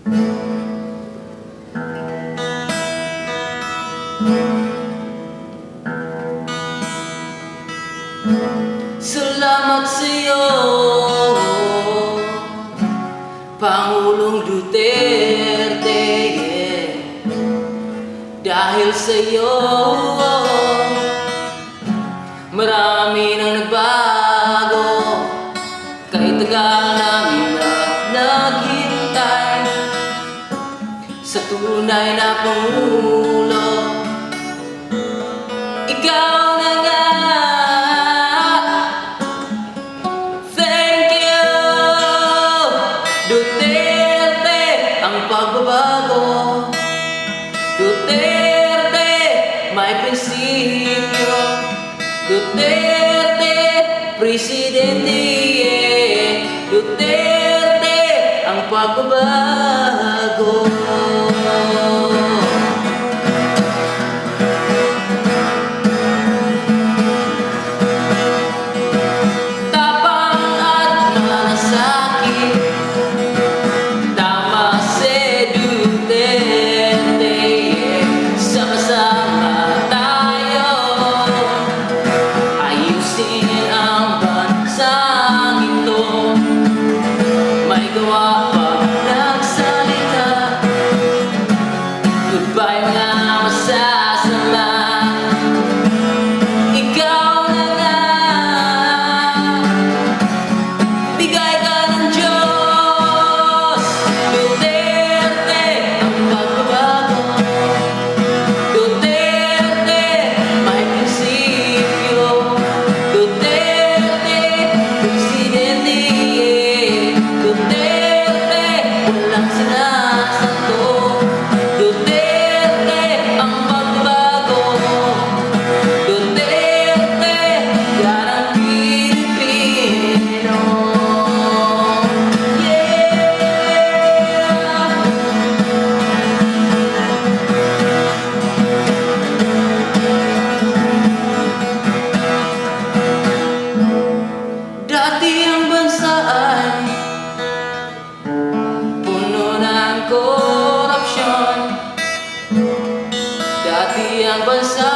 Salamat sa'yo, Pangulong Duterte, dahil sa'yo marami nang nagbago. Kahit tagal namin na naghintay sa tunay na Pangulo, ikaw na nga. Thank you, Duterte, ang pagbabago. Duterte, may prinsipyo. Duterte, presidente. Duterte, ang pagbabago. Tapang at malasakit, tama si Duterte. Sama-sama tayo ayusin ang bansang ito. May gawa pag nagsalita, goodbye mga masasama. Ikaw na nga, bigay ka ng Diyos. Duterte, ang pagbabago. Duterte, may prinsipyo. Duterte, presidente. Duterte, walang sinasanto. Duterte, ang pagbabago. Duterte, garang Pilipino. Dati ang bansa ay puno ng korupsyon. Dati ang bansa